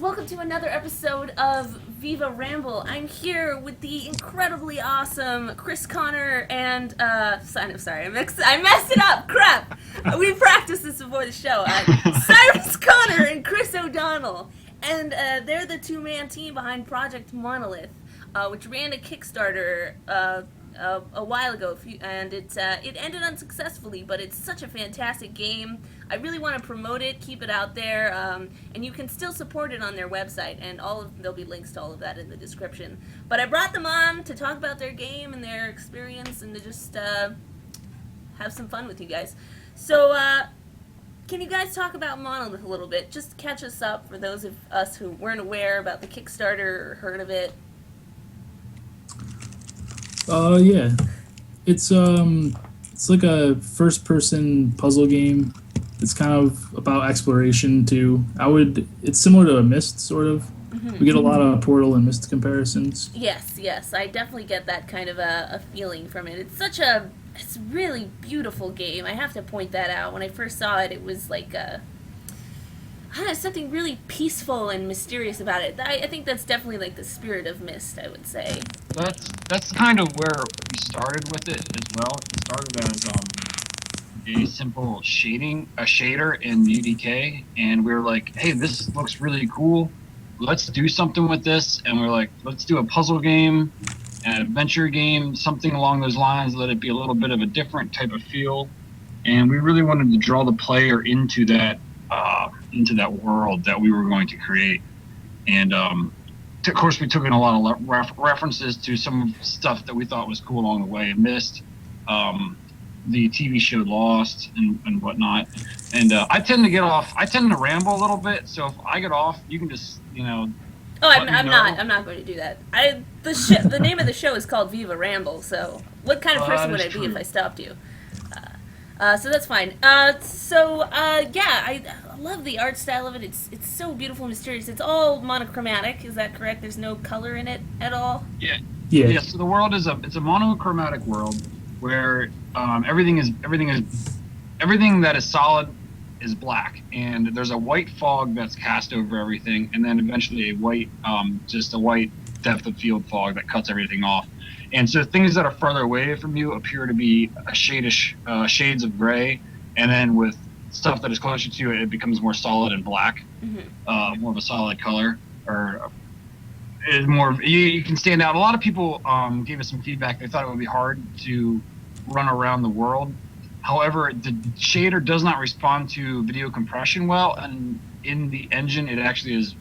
welcome to another episode of VIVA Ramble. I'm here with the incredibly awesome Chris Connor and, sorry, I messed it up, crap! We practiced this before the show. Cyrus Connor and Chris O'Donnell. And they're the two-man team behind Project Monolith, which ran a Kickstarter a while ago, and it ended unsuccessfully, but it's such a fantastic game. I really want to promote it, keep it out there, and you can still support it on their website, and there'll be links to all of that in the description. But I brought them on to talk about their game and their experience, and to just have some fun with you guys. So, can you guys talk about Monolith a little bit? Just catch us up for those of us who weren't aware about the Kickstarter or heard of it. Yeah. It's like a first-person puzzle game. It's kind of about exploration too. It's similar to a Myst, sort of. Mm-hmm. We get a lot of Portal and Myst comparisons. Yes, I definitely get that kind of a feeling from it. It's a really beautiful game. I have to point that out. When I first saw it, it was like something really peaceful and mysterious about it. I think that's definitely like the spirit of Myst, I would say. That's kind of where we started with it as well. It started as a simple shader in UDK, and we were like, hey, this looks really cool. Let's do something with this. And we're like, let's do a puzzle game, an adventure game, something along those lines. Let it be a little bit of a different type of feel. And we really wanted to draw the player into that world that we were going to create. And of course, we took in a lot of references to some stuff that we thought was cool along the way. Myst, the TV show Lost, and whatnot. And I tend to ramble a little bit. So if I get off, you can just, Oh, I'm not going to do that. The name of the show is called Viva Ramble. So what kind of person would I be if I stopped you? So that's fine. I love the art style of it. It's so beautiful and mysterious. It's all monochromatic. Is that correct? There's no color in it at all? Yeah. So the world it's a monochromatic world where everything that is solid is black, and there's a white fog that's cast over everything, and then eventually a white depth of field fog that cuts everything off. And so things that are further away from you appear to be shades of gray, and then with stuff that is closer to you, it becomes more solid and black, more of a solid color, or is more. You can stand out. A lot of people gave us some feedback. They thought it would be hard to run around the world. However, the shader does not respond to video compression well, and in the engine, it actually is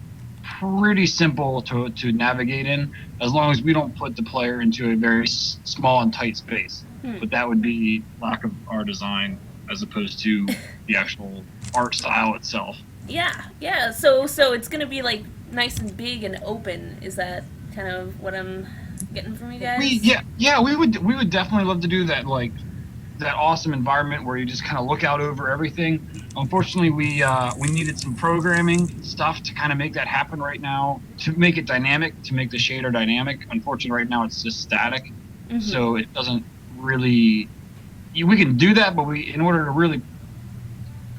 pretty simple to navigate in, as long as we don't put the player into a very small and tight space. But that would be lack of our design as opposed to the actual art style itself. Yeah. So it's gonna be like nice and big and open. Is that kind of what I'm getting from you guys? We would definitely love to do that, like that awesome environment where you just kind of look out over everything. Unfortunately, we needed some programming stuff to kind of make that happen right now, to make it dynamic, to make the shader dynamic. Unfortunately, right now it's just static, so it doesn't really. We can do that, but in order to really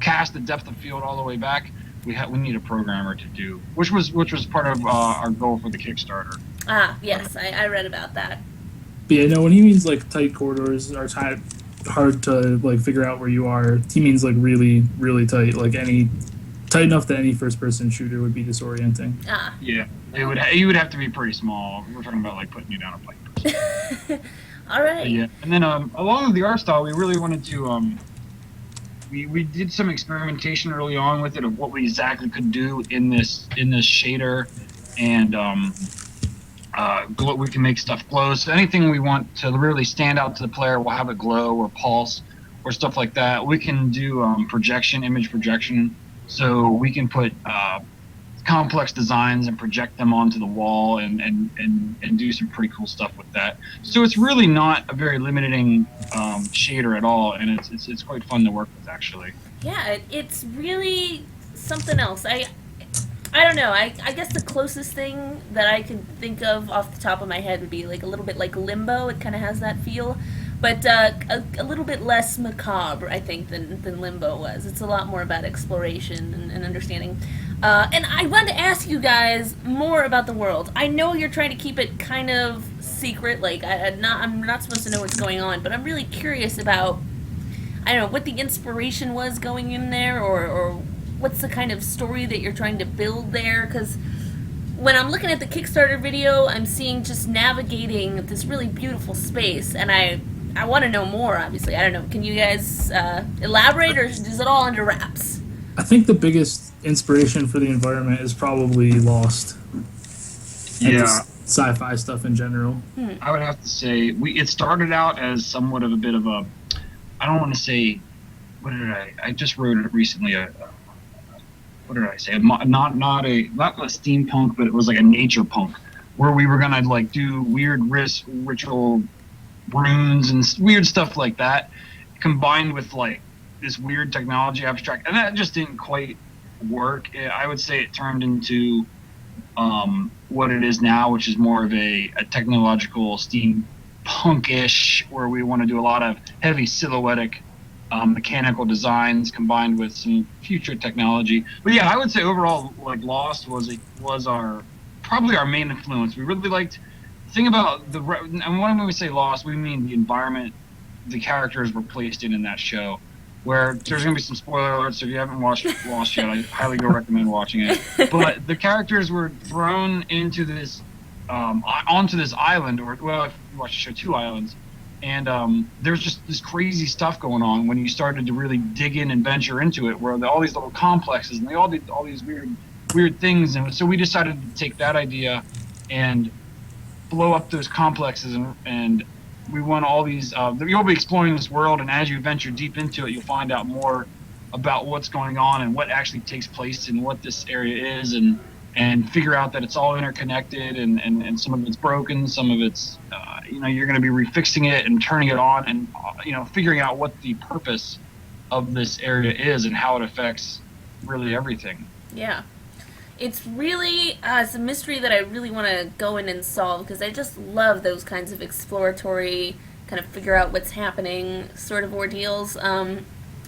cast the depth of field all the way back, we need a programmer to do, which was part of our goal for the Kickstarter. Yes, I read about that. But yeah, no, when he means like tight corridors are tight, hard to like figure out where you are, he means like really, really tight, like tight enough that any first-person shooter would be disorienting. Yeah, you would have to be pretty small. We're talking about like putting you down a pipe. All right. Yeah, and then along with the art style, we really wanted to we did some experimentation early on with it of what we exactly could do in this shader, and we can make stuff glow. So anything we want to really stand out to the player, we'll have it glow or pulse or stuff like that. We can do image projection, so we can put complex designs and project them onto the wall and do some pretty cool stuff with that. So it's really not a very limiting shader at all, and it's quite fun to work with, actually. Yeah, it's really something else. I don't know. I guess the closest thing that I can think of off the top of my head would be like a little bit like Limbo. It kind of has that feel, but a little bit less macabre, I think, than Limbo was. It's a lot more about exploration and understanding. And I wanted to ask you guys more about the world. I know you're trying to keep it kind of secret, like I'm not supposed to know what's going on, but I'm really curious about, I don't know, what the inspiration was going in there, or what's the kind of story that you're trying to build there, because when I'm looking at the Kickstarter video, I'm seeing just navigating this really beautiful space, and I want to know more, obviously. I don't know, can you guys elaborate, or is it all under wraps? I think the biggest inspiration for the environment is probably Lost. And just sci-fi stuff in general. I would have to say it started out as somewhat of a bit of a, I don't want to say, I just wrote it recently. What did I say? Not a steampunk, but it was like a nature punk, where we were gonna like do weird ritual runes and weird stuff like that, combined with like this weird technology abstract, and that just didn't quite work. I would say it turned into what it is now, which is more of a technological steampunkish, where we want to do a lot of heavy silhouettic mechanical designs combined with some future technology. But yeah, I would say overall, like Lost was probably our main influence. We really liked the thing about and when we say Lost, we mean the environment the characters were placed in that show. Where there's going to be some spoiler alerts, so if you haven't watched Lost yet, I highly recommend watching it. But the characters were thrown into this, onto this island, or, well, if you watch the show, 2 islands, and there's just this crazy stuff going on when you started to really dig in and venture into it, where all these little complexes, and they all did all these weird things, and so we decided to take that idea and blow up those complexes, and we want all these, you'll be exploring this world, and as you venture deep into it, you'll find out more about what's going on and what actually takes place and what this area is, and figure out that it's all interconnected, and some of it's broken, some of it's, you're going to be refixing it and turning it on, and, figuring out what the purpose of this area is and how it affects really everything. Yeah. It's really, it's a mystery that I really want to go in and solve, because I just love those kinds of exploratory, kind of figure out what's happening sort of ordeals. I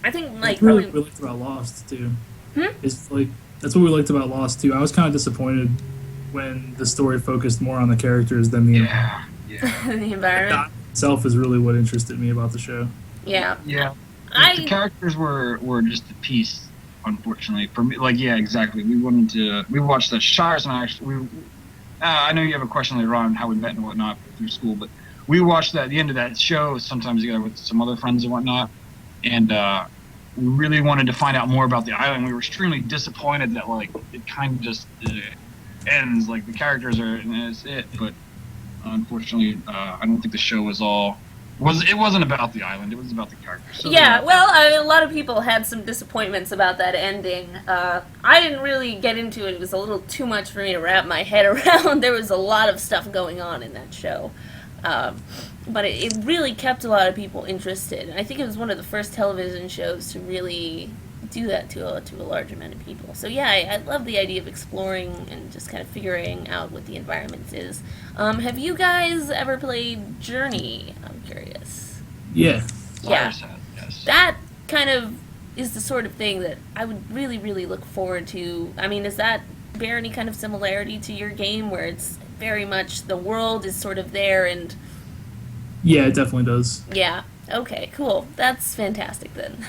think, like... That's really what we liked about Lost, too. It's like, that's what we liked about Lost, too. I was kind of disappointed when the story focused more on the characters than the environment. The environment. That itself is really what interested me about the show. Yeah. Yeah. The characters were just a piece. Unfortunately, for me, exactly. We watched the Cyrus and I actually. I know you have a question later on how we met and whatnot through school, but we watched the end of that show sometimes together with some other friends and whatnot, and we really wanted to find out more about the island. We were extremely disappointed that it kind of just ends, like the characters are, and that's it. But unfortunately, I don't think the show it wasn't about the island, it was about the characters. So yeah, well, a lot of people had some disappointments about that ending. I didn't really get into it. It was a little too much for me to wrap my head around. There was a lot of stuff going on in that show. But it really kept a lot of people interested. I think it was one of the first television shows to really do that to a large amount of people. So yeah, I love the idea of exploring and just kind of figuring out what the environment is. Have you guys ever played Journey? I'm curious. Yeah. Yeah. Yes. That kind of is the sort of thing that I would really, really look forward to. I mean, does that bear any kind of similarity to your game, where it's very much the world is sort of there and... Yeah, it definitely does. Yeah. Okay, cool. That's fantastic then.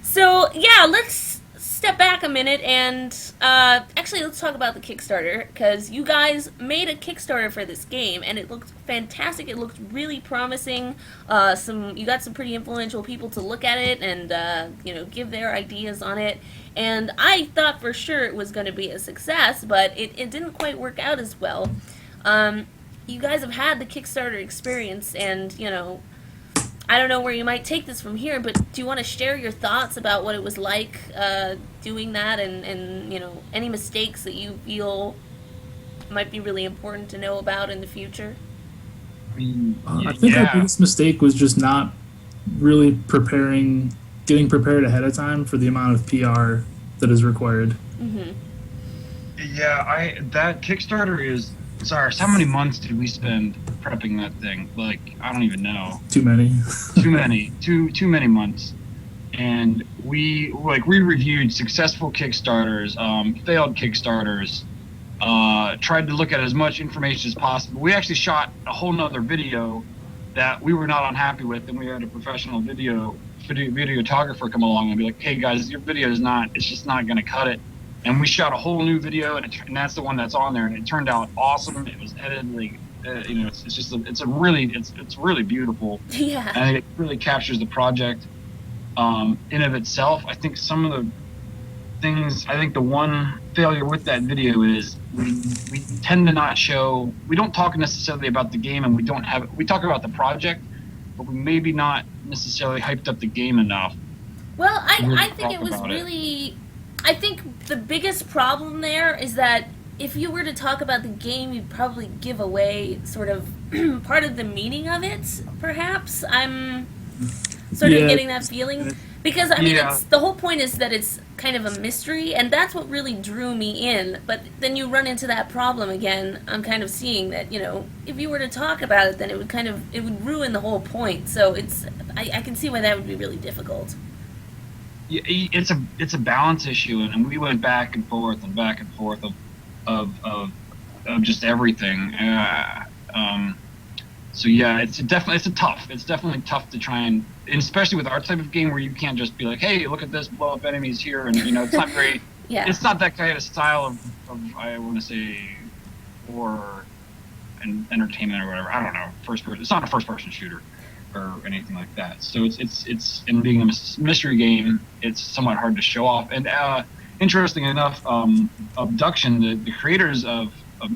So, yeah, let's step back a minute and actually let's talk about the Kickstarter, because you guys made a Kickstarter for this game and it looked fantastic. It looked really promising. You got some pretty influential people to look at it and give their ideas on it. And I thought for sure it was going to be a success, but it didn't quite work out as well. You guys have had the Kickstarter experience, and, I don't know where you might take this from here, but do you want to share your thoughts about what it was like doing that, and any mistakes that you feel might be really important to know about in the future? I think our biggest mistake was just not really getting prepared ahead of time for the amount of PR that is required. Mm-hmm. Yeah, that Kickstarter is... Cyrus, how many months did we spend prepping that thing? I don't even know. Too many. Too many months. and we reviewed successful Kickstarters, failed Kickstarters, tried to look at as much information as possible. We actually shot a whole nother video that we were not unhappy with, and we had a professional videographer come along and be like, "Hey guys, your video is it's just not going to cut it." And we shot a whole new video, and that's the one that's on there, and it turned out awesome. It was edited, it's really beautiful. Yeah. And it really captures the project in of itself. I think some of the things, I think the one failure with that video is we tend to not show, we don't talk necessarily about the game, and we talk about the project, but we maybe not necessarily hyped up the game enough. Well, I think it was really, I think the biggest problem there is that if you were to talk about the game, you'd probably give away sort of part of the meaning of it, perhaps. I'm sort of getting that feeling. Because, I mean, the whole point is that it's kind of a mystery, and that's what really drew me in. But then you run into that problem again. I'm kind of seeing that, if you were to talk about it, then it would ruin the whole point. So I can see why that would be really difficult. Yeah, it's a balance issue, and we went back and forth of just everything. So yeah, it's definitely tough to try and especially with our type of game where you can't just be like, hey, look at this, blow up enemies here, and it's not very. Yeah. It's not that kind of style of I want to say horror and entertainment or whatever. I don't know, first person. It's not a first person shooter or anything like that. So it's in being a mystery game, it's somewhat hard to show off. And interesting enough, Abduction, the creators of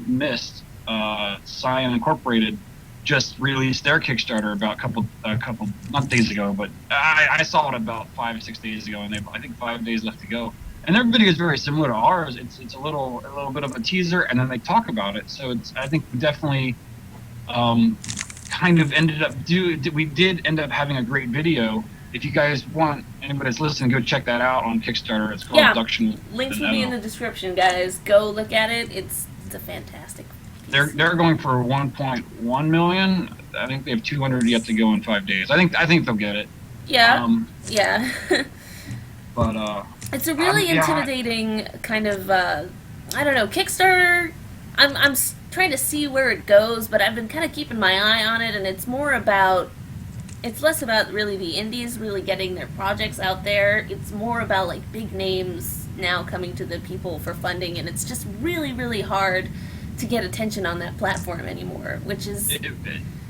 Myst, Cyan Incorporated, just released their Kickstarter about a couple not days ago, but I saw it about 5-6 days ago, and they have, I think, 5 days left to go. And their video is very similar to ours. It's a little bit of a teaser, and then they talk about it. So I think we definitely kind of we did end up having a great video. If you guys want, anybody that's listening, go check that out on Kickstarter. It's called Abduction. Links will be in the description, guys. Go look at it. It's a fantastic piece. They're going for 1.1 million. I think they have 200 yet to go in 5 days. I think they'll get it. Yeah. Yeah. But it's a really intimidating kind of I don't know, Kickstarter. I'm trying to see where it goes, but I've been kind of keeping my eye on it, and it's less about really the indies really getting their projects out there. It's more about like big names now coming to the people for funding, and it's just really, really hard to get attention on that platform anymore, which is such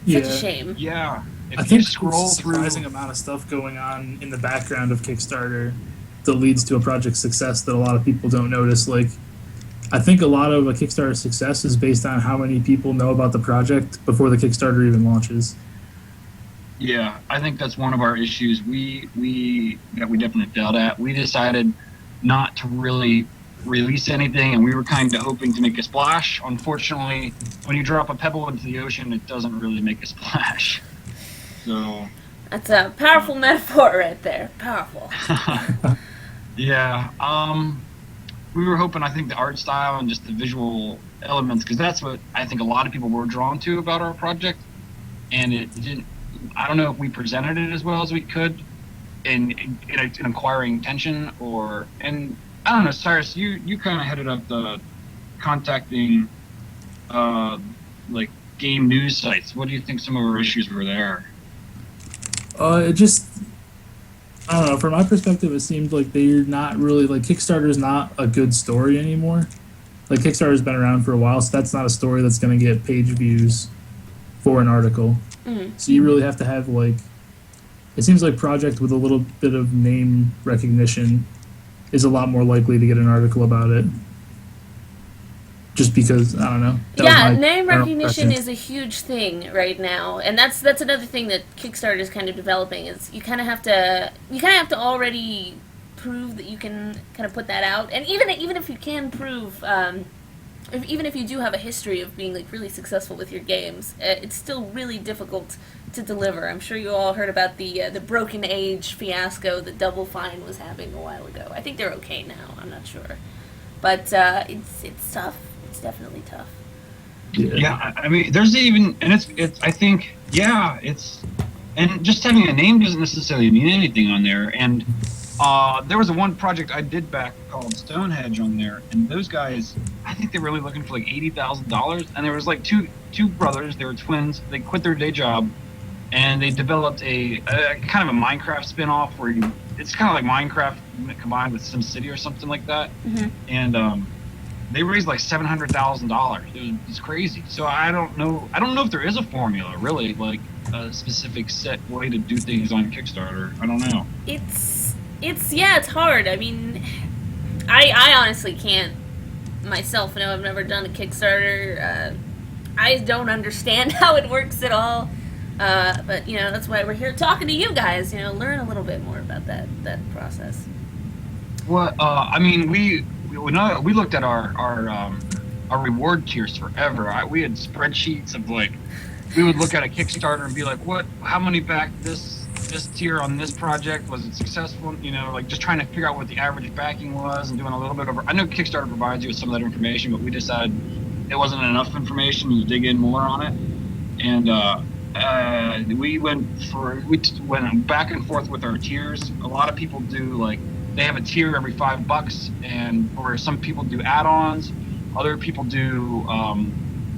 a shame. Yeah. I think there's a surprising amount of stuff going on in the background of Kickstarter that leads to a project's success that a lot of people don't notice. Like, I think a lot of a Kickstarter success is based on how many people know about the project before the Kickstarter even launches. Yeah, I think that's one of our issues. We definitely failed at. We decided not to really release anything, and we were kind of hoping to make a splash. Unfortunately, when you drop a pebble into the ocean, it doesn't really make a splash. So that's a powerful metaphor right there. Powerful. Yeah. We were hoping, I think, the art style and just the visual elements, because that's what I think a lot of people were drawn to about our project, and it didn't. I don't know if we presented it as well as we could in acquiring attention, and I don't know, Cyrus, you kind of headed up the contacting like game news sites. What do you think some of our issues were there? I don't know, from my perspective, it seemed like they're not really, like, Kickstarter's not a good story anymore. Like, Kickstarter's been around for a while, so that's not a story that's going to get page views for an article. Mm-hmm. So you really have to have, like, it seems like project with a little bit of name recognition is a lot more likely to get an article about it. Just because, I don't know. Yeah, name recognition is a huge thing right now, and that's another thing that Kickstarter is kind of developing. Is you kind of have to already prove that you can kind of put that out, and even if you can prove, even if you do have a history of being like really successful with your games, it's still really difficult to deliver. I'm sure you all heard about the Broken Age fiasco that Double Fine was having a while ago. I think they're okay now. I'm not sure, but it's tough. It's definitely tough. Yeah, I mean, there's even, and it's I think, yeah, it's And just having a name doesn't necessarily mean anything on there. And there was one project I did back called Stonehenge on there, and those guys, I think they were really looking for like $80,000. And there was like two brothers, they were twins. They quit their day job, and they developed a kind of a Minecraft spin-off where it's kind of like Minecraft combined with SimCity or something like that. Mm-hmm. And they raised like $700,000. It's crazy. So I don't know if there is a formula really, like a specific set way to do things on Kickstarter. I don't know. It's hard. I mean, I honestly can't myself. No, I've never done a Kickstarter. I don't understand how it works at all. But that's why we're here talking to you guys. Learn a little bit more about that process. Well, I mean, we looked at our reward tiers forever. We had spreadsheets of like, we would look at a Kickstarter and be like, how many backed this tier on this project? Was it successful? Like just trying to figure out what the average backing was and doing a little bit of. I know Kickstarter provides you with some of that information, but we decided it wasn't enough information to dig in more on it, and we went back and forth with our tiers. A lot of people do like they have a tier every $5, or some people do add-ons. Other people do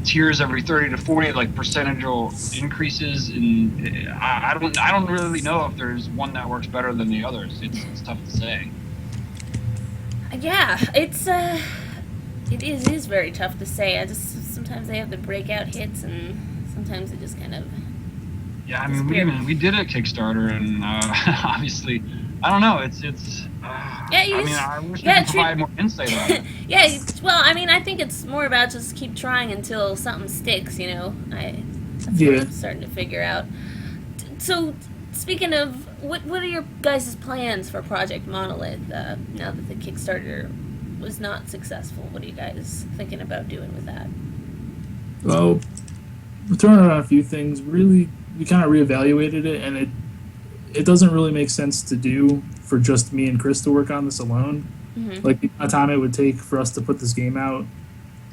tiers every 30 to 40, like percentage increases. And I don't really know if there's one that works better than the others. It's tough to say. Yeah, it is very tough to say. Sometimes they have the breakout hits, and sometimes it just kind of. Yeah, I mean, we did a Kickstarter, and obviously, I don't know. I wish we could provide more insight on it. Yeah, well, I mean, I think it's more about just keep trying until something sticks. That's what I'm starting to figure out. So, speaking of, what are your guys' plans for Project Monolith now that the Kickstarter was not successful? What are you guys thinking about doing with that? Well, we're throwing around a few things. Really, we kind of reevaluated it, and it doesn't really make sense to do for just me and Chris to work on this alone. Mm-hmm. Like the amount of time it would take for us to put this game out,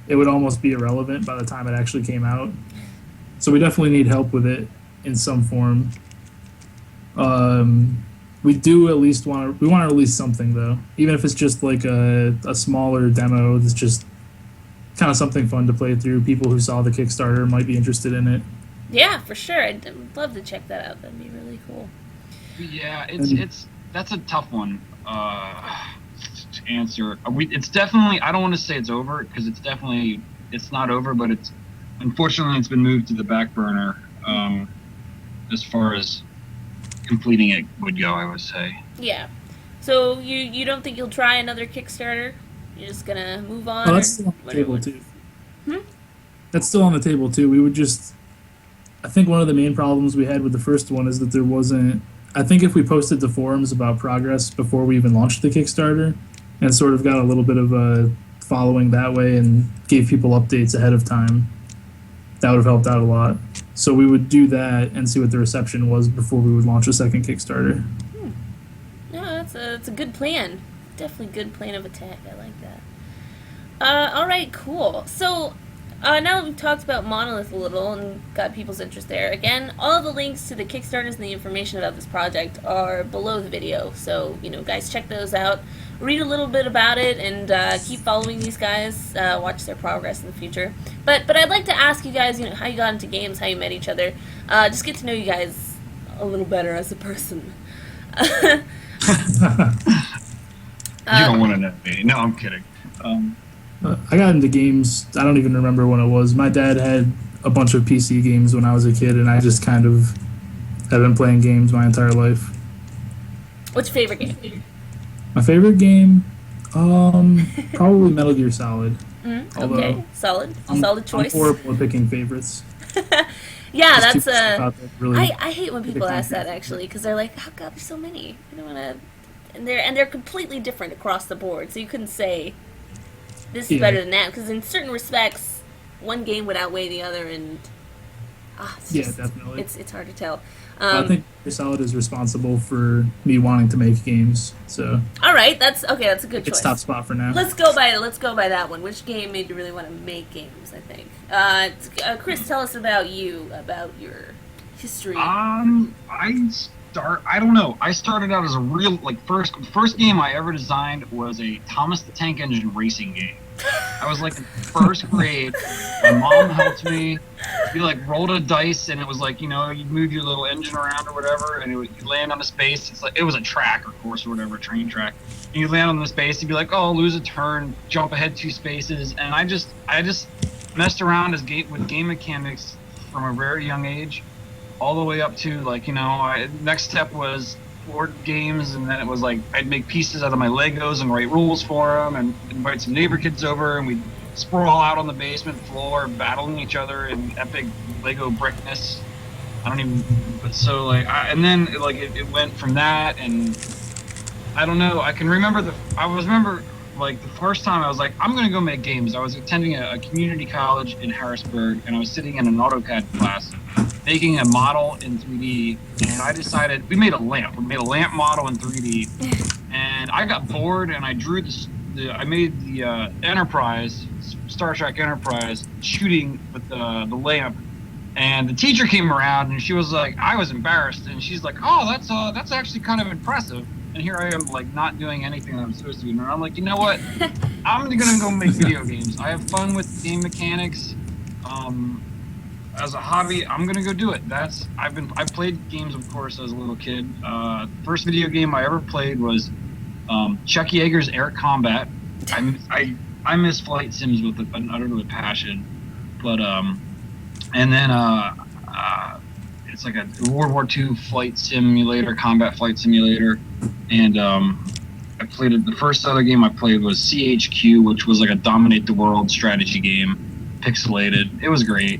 it would almost be irrelevant by the time it actually came out. So we definitely need help with it in some form. We do at least want to release something though, even if it's just like a smaller demo that's just kind of something fun to play through. People who saw the Kickstarter might be interested in it. Yeah, for sure. I'd love to check that out. That'd be really cool. Yeah, that's a tough one to answer. It's definitely, I don't want to say it's over because it's not over, but unfortunately it's been moved to the back burner as far as completing it would go, I would say. Yeah. So you don't think you'll try another Kickstarter? You're just gonna move on? Oh, that's still on the table too. Hmm? That's still on the table too. We would just. I think one of the main problems we had with the first one is that there wasn't. I think if we posted to forums about progress before we even launched the Kickstarter, and sort of got a little bit of a following that way and gave people updates ahead of time, that would have helped out a lot. So we would do that and see what the reception was before we would launch a second Kickstarter. No, that's a good plan. Definitely good plan of attack. I like that. All right, cool. So now that we've talked about Monolith a little and got people's interest there, again, all the links to the Kickstarters and the information about this project are below the video. So, guys, check those out. Read a little bit about it and keep following these guys. Watch their progress in the future. But I'd like to ask you guys, how you got into games, how you met each other. Just get to know you guys a little better as a person. You don't want to know me. No, I'm kidding. I got into games, I don't even remember when it was. My dad had a bunch of PC games when I was a kid, and I just kind of have been playing games my entire life. What's your favorite game? My favorite game? Probably Metal Gear Solid. Okay, solid choice. I'm horrible at picking favorites. Yeah, Just that's really I hate when people ask that actually, because they're like, "How God, there's so many." I don't want to, and they're completely different across the board. So you couldn't say this is better than that, because in certain respects, one game would outweigh the other, and definitely, it's hard to tell. I think Solid is responsible for me wanting to make games. So all right, that's a good choice. It's top spot for now. Let's go by that one. Which game made you really want to make games? I think. Chris, tell us about your history? I don't know. I started out as a real first game I ever designed was a Thomas the Tank Engine racing game. I was like in first grade. My mom helped me. We like rolled a dice, and it was like, you move your little engine around or whatever, and you land on the space. It's like it was a track or course or whatever, a train track. And you land on the space, you'd be like, oh, lose a turn, jump ahead 2 spaces, and I just messed around with game mechanics from a very young age, all the way up to next step was board games, and then it was like I'd make pieces out of my Legos and write rules for them, and invite some neighbor kids over, and we'd sprawl out on the basement floor, battling each other in epic Lego brickness. And then it went from that, and I don't know. I can remember the first time I was like, I'm gonna go make games. I was attending a community college in Harrisburg, and I was sitting in an AutoCAD class making a model in 3D, and I decided we made a lamp. We made a lamp model in 3D, and I got bored, and I drew I made the Enterprise, Star Trek Enterprise, shooting with the lamp, and the teacher came around, and she was like, I was embarrassed, and she's like, oh, that's actually kind of impressive. And here I am, like, not doing anything that I'm supposed to do. And I'm like, you know what? I'm gonna go make video games. I have fun with game mechanics. As a hobby, I'm gonna go do it. I played games, of course, as a little kid. First video game I ever played was Chuck Yeager's Air Combat. I miss flight sims with a passion. But and then it's like a World War II flight simulator, combat flight simulator, and I played it. The first other game I played was CHQ, which was like a dominate the world strategy game, pixelated. It was great.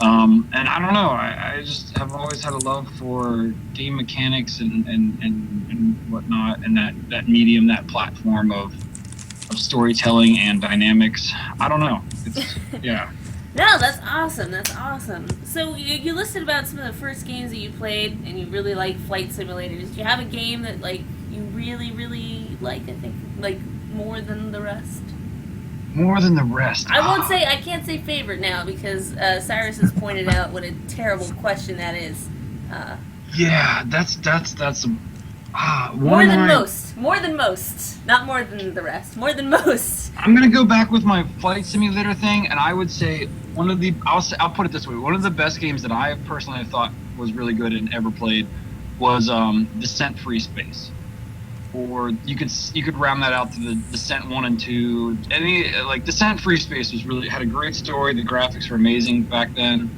And I don't know. I just have always had a love for game mechanics and whatnot, and that medium, that platform of storytelling and dynamics. I don't know. Yeah. No, that's awesome. That's awesome. So you listed about some of the first games that you played, and you really like flight simulators. Do you have a game that you really, really like? I think more than the rest. More than the rest. I can't say favorite now because Cyrus has pointed out what a terrible question that is. Yeah, that's more than most. More than most. Not more than the rest. More than most. I'm gonna go back with my flight simulator thing, and I would say I'll put it this way. One of the best games that I personally thought was really good and ever played was Descent Free Space. Or you could round that out to the Descent 1 and 2. Descent Free Space had a great story. The graphics were amazing back then.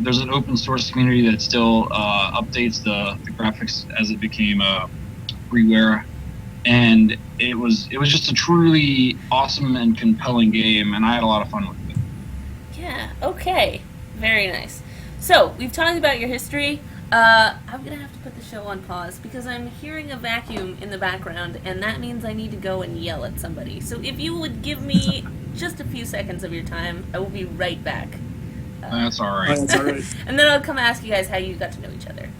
There's an open source community that still updates the graphics as it became freeware, and it was just a truly awesome and compelling game, and I had a lot of fun with it. Yeah. Okay. Very nice. So we've talked about your history. I'm gonna have to put the show on pause because I'm hearing a vacuum in the background, and that means I need to go and yell at somebody. So if you would give me just a few seconds of your time, I will be right back. That's all right. That's all right. And then I'll come ask you guys how you got to know each other.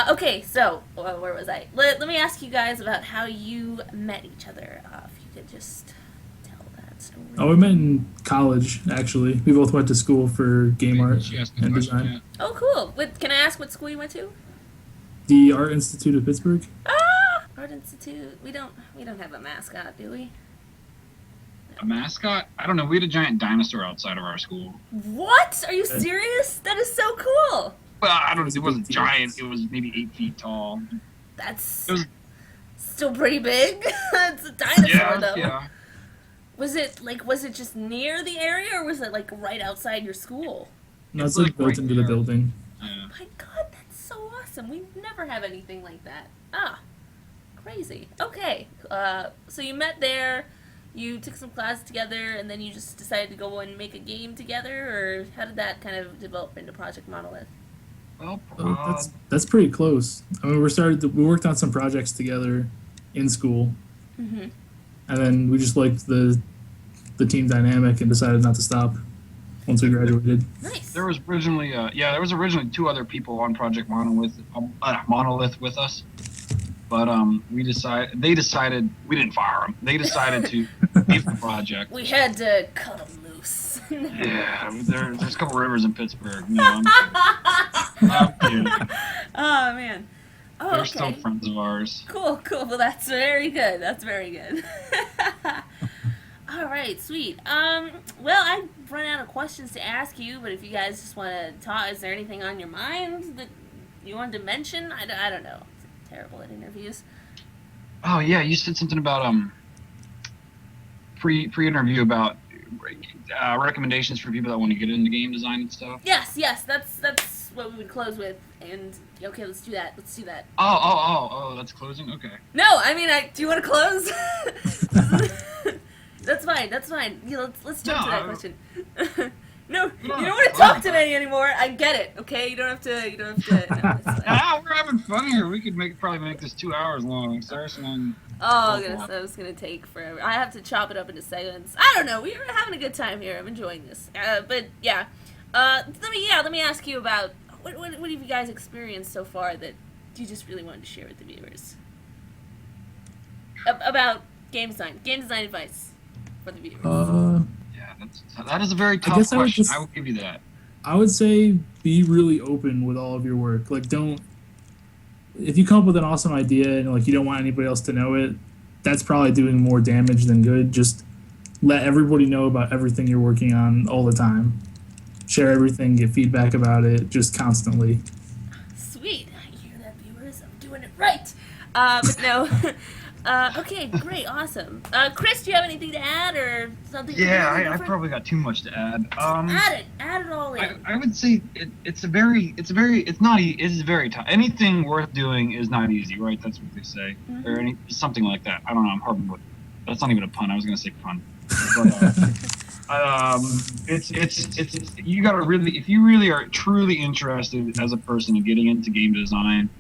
Okay, so where was I? Let me ask you guys about how you met each other. If you could just tell that story. Oh, we met in college, actually. We both went to school for game art and design. Yeah. Oh, cool. Can I ask what school you went to? The Art Institute of Pittsburgh. Art Institute. We don't have a mascot, do we? A mascot? I don't know. We had a giant dinosaur outside of our school. What? Are you serious? That is so cool. Well, I don't know. It wasn't giant. It was maybe 8 feet tall. That's It was, still pretty big. It's a dinosaur, though. Yeah. Was it just near the area, or was it right outside your school? No, it's built right into the there. building. Yeah. My God, that's so awesome. We never have anything like that. Crazy. Okay, so you met there, you took some classes together, and then you just decided to go and make a game together, or how did that kind of develop into Project Monolith? Well, That's pretty close. I mean, we worked on some projects together in school, Mm-hmm. and then we just liked the team dynamic and decided not to stop once we graduated. Nice. there was originally 2 other people on Project Monolith with us, but they decided we didn't fire them. They decided to leave the project. We had to cut them loose. Yeah, there's a couple rivers in Pittsburgh. No, I'm kidding. Oh man. Oh, They're okay. still friends of ours. Cool. Well, that's very good. That's very good. All right, sweet. Well, I've run out of questions to ask you, but if you guys just want to talk, is there anything on your mind that you wanted to mention? I don't know. I'm terrible at interviews. Oh yeah, you said something about pre-interview about recommendations for people that want to get into game design and stuff. Yes, that's what we would close with. And okay, let's do that. Oh, that's closing. Okay. No, I mean, do you want to close? That's fine. Yeah, let's jump to that question. No, you don't want to talk to me anymore. I get it. Okay, you don't have to. No, it's fine. We're having fun here. We could probably make this 2 hours long. Cyrus and Oh goodness, that was gonna take forever. I have to chop it up into segments. I don't know. We are having a good time here. I'm enjoying this. But yeah, let me ask you about what have you guys experienced so far that you just really wanted to share with the viewers about game design advice for the viewers. Yeah, that is a very tough question. I will give you that. I would say be really open with all of your work. Like, if you come up with an awesome idea and like you don't want anybody else to know it, that's probably doing more damage than good. Just let everybody know about everything you're working on all the time. Share everything, get feedback about it, just constantly. Sweet. I hear that, viewers. I'm doing it right. But no. Okay, great, awesome. Chris, do you have anything to add or something? Yeah, I probably got too much to add. Add it all in. I would say it's very tough. Anything worth doing is not easy, right? That's what they say, or something like that. I don't know. I'm hard with. That's not even a pun. I was gonna say pun. But, it's you gotta really, if you really are truly interested as a person in getting into game design,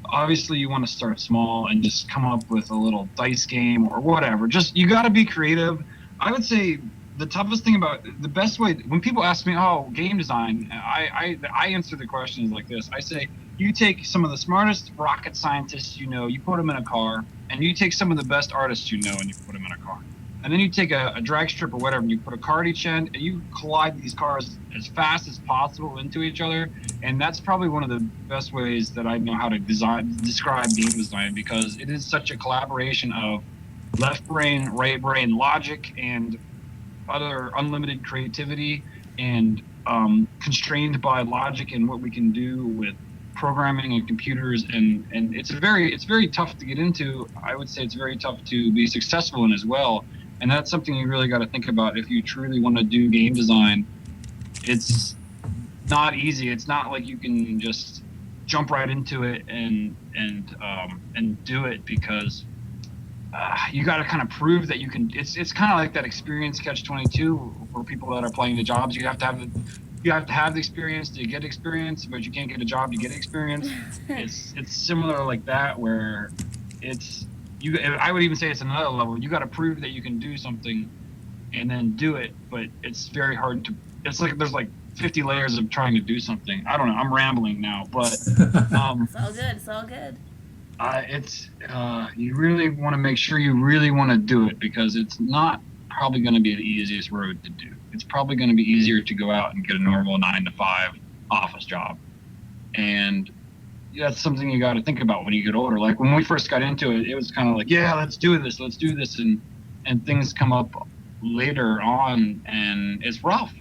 obviously you want to start small and just come up with a little dice game or whatever. Just, you got to be creative. I would say the toughest thing about the best way, when people ask me, oh, game design, I answer the questions like this. I say, you take some of the smartest rocket scientists you know, you put them in a car, and you take some of the best artists you know and you put them in a car. And then you take a drag strip or whatever, and you put a car at each end, and you collide these cars as fast as possible into each other. And that's probably one of the best ways that I know how to describe game design, because it is such a collaboration of left brain, right brain logic, and other unlimited creativity, and constrained by logic and what we can do with programming and computers, and it's very tough to get into. I would say it's very tough to be successful in as well. And that's something you really got to think about if you truly want to do game design. It's not easy. It's not like you can just jump right into it and do it, because you got to kind of prove that you can. It's kind of like that experience catch-22 for people that are playing the jobs. You have to have the experience to get experience, but you can't get a job to get experience. It's similar like that, where I would even say it's another level. You got to prove that you can do something and then do it, but it's very hard to. It's like there's like 50 layers of trying to do something. I don't know. I'm rambling now, but it's all good. You really want to make sure you really want to do it, because it's not probably going to be the easiest road to do. It's probably going to be easier to go out and get a normal 9-to-5 office job, and that's something you got to think about when you get older. Like when we first got into it, it was kind of like, yeah, let's do this, and things come up later on, and it's rough.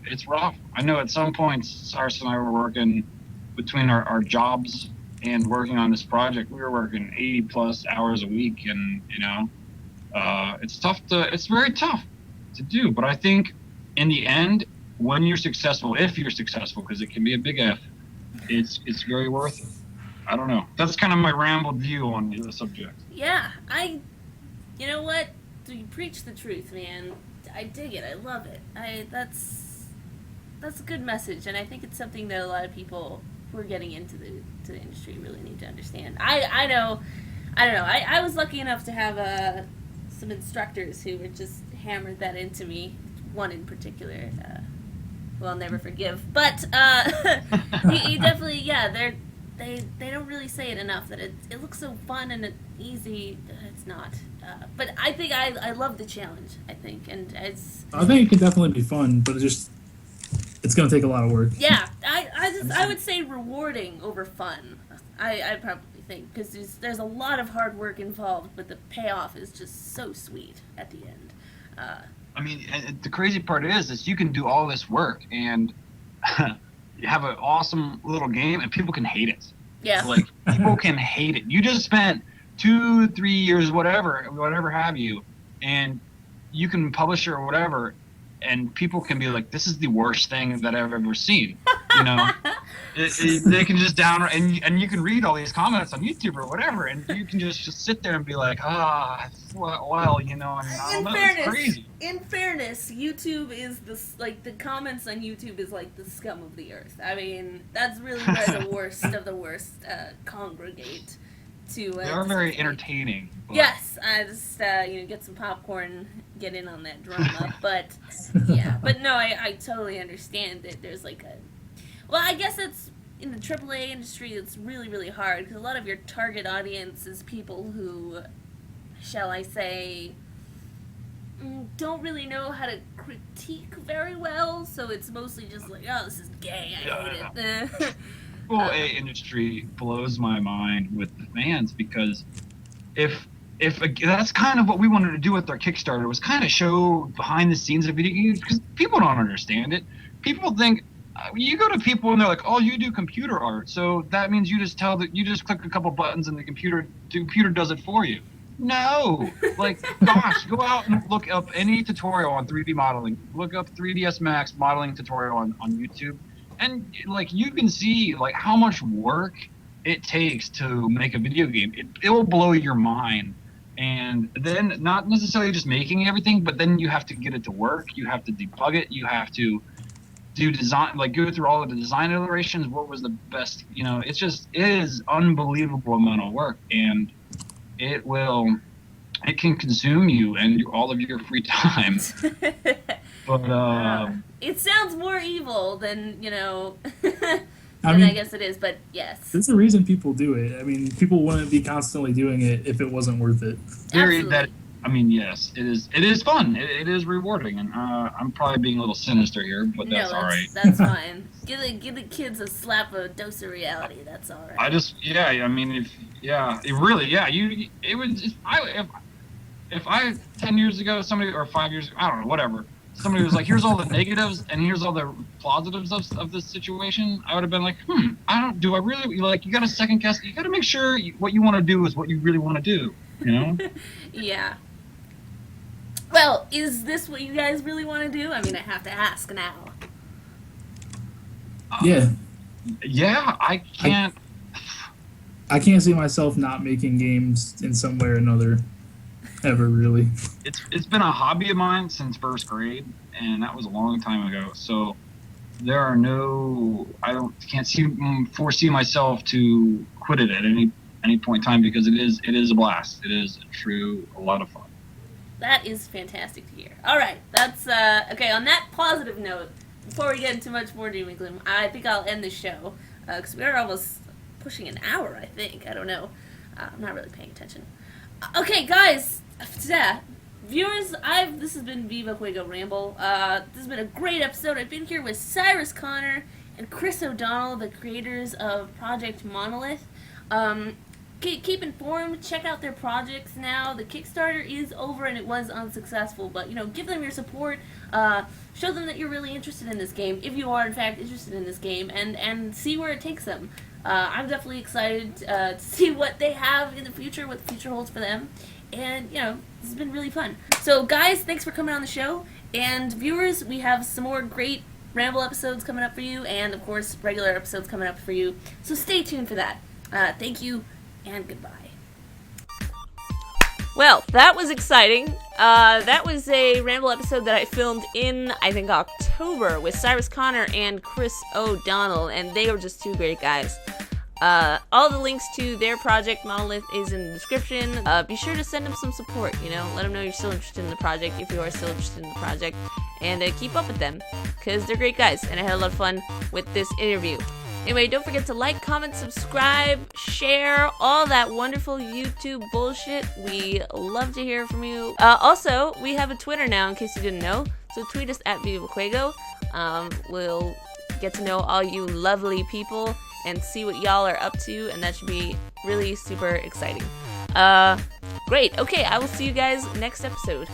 I know at some points, Cyrus and I were working between our jobs and working on this project. We were working 80+ hours a week, and it's very tough to do. But I think in the end, when you're successful, if you're successful, because it can be a big if, it's very worth it. I don't know. That's kind of my rambled view on the subject. Yeah, you know what? You preach the truth, man. I dig it. I love it. That's a good message, and I think it's something that a lot of people who are getting into the industry really need to understand. I don't know. I was lucky enough to have some instructors who were just hammered that into me. One in particular, who I'll never forgive. But he definitely, they don't really say it enough that it looks so fun and easy. It's not. But I think I love the challenge. I think, and I think it could definitely be fun, but it's gonna take a lot of work. Yeah, I would say rewarding over fun. I probably think because there's a lot of hard work involved, but the payoff is just so sweet at the end. I mean, and the crazy part is you can do all this work and you have an awesome little game, and people can hate it. Yeah. Like, people can hate it. You just spent 2-3 years, whatever have you, and you can publish it or whatever, and people can be like, this is the worst thing that I've ever seen. You know? They can just and you can read all these comments on YouTube or whatever, and you can just sit there and be like, well, you know, I don't know, it's crazy. In fairness, YouTube is the comments on YouTube is like the scum of the earth. I mean, that's really where the worst of the worst congregate to. They are very entertaining. But. Yes, I just get some popcorn, get in on that drama, but yeah, but no, I totally understand that there's like a. Well, I guess it's in the AAA industry. It's really, really hard because a lot of your target audience is people who, shall I say, don't really know how to critique very well. So it's mostly just like, oh, this is gay. I hate it. AAA industry blows my mind with the fans because if that's kind of what we wanted to do with our Kickstarter was kind of show behind the scenes of video games because people don't understand it. People think. You go to people and they're like, "Oh, you do computer art, so that means you just click a couple buttons and the computer does it for you." No, like, gosh, go out and look up any tutorial on 3D modeling. Look up 3ds Max modeling tutorial on YouTube, and like you can see like how much work it takes to make a video game. It will blow your mind. And then not necessarily just making everything, but then you have to get it to work. You have to debug it. You have to do design, like go through all of the design iterations. What was the best? You know, it is unbelievable amount of work, and it can consume you and all of your free time. But it sounds more evil than I mean, I guess it is, but yes. There's a reason people do it. I mean, people wouldn't be constantly doing it if it wasn't worth it. Yes, it is. It is fun. It is rewarding, and I'm probably being a little sinister here, but that's all right. That's fine. Give the kids a dose of reality. That's all right. If I 10 years ago, somebody or 5 years, I don't know, whatever. Somebody was like, "Here's all the negatives and here's all the positives of this situation," I would have been like, do I really like? You got to second guess. You got to make sure what you want to do is what you really want to do. You know? Yeah. Well, is this what you guys really want to do? I mean, I have to ask now. Yeah. Yeah, I can't. I can't see myself not making games in some way or another, ever really. It's been a hobby of mine since first grade, and that was a long time ago. So there are can't foresee myself to quit it at any point in time because it is a blast. It is a lot of fun. That is fantastic to hear. All right, that's okay. On that positive note, before we get into much more doom and gloom, I think I'll end the show because we're almost pushing an hour. I think. I don't know. I'm not really paying attention. Okay, guys, viewers, this has been Viva WHOAH Ramble. This has been a great episode. I've been here with Cyrus Connor and Chris O'Donnell, the creators of Project Monolith. Keep informed. Check out their projects now. The Kickstarter is over and it was unsuccessful, but give them your support. Show them that you're really interested in this game, if you are in fact interested in this game, and see where it takes them. I'm definitely excited to see what they have in the future, what the future holds for them, and this has been really fun. So guys, thanks for coming on the show, and viewers, we have some more great Ramble episodes coming up for you, and of course regular episodes coming up for you, so stay tuned for that. Thank you, and goodbye. Well, that was exciting. That was a Ramble episode that I filmed in, I think, October with Cyrus Connor and Chris O'Donnell, and they were just two great guys. All the links to their project, Monolith, is in the description. Be sure to send them some support, let them know you're still interested in the project, if you are still interested in the project, and keep up with them, because they're great guys, and I had a lot of fun with this interview. Anyway, don't forget to like, comment, subscribe, share, all that wonderful YouTube bullshit. We love to hear from you. Also, we have a Twitter now, in case you didn't know. So tweet us at VivaQuego. We'll get to know all you lovely people and see what y'all are up to, and that should be really super exciting. Great. Okay, I will see you guys next episode.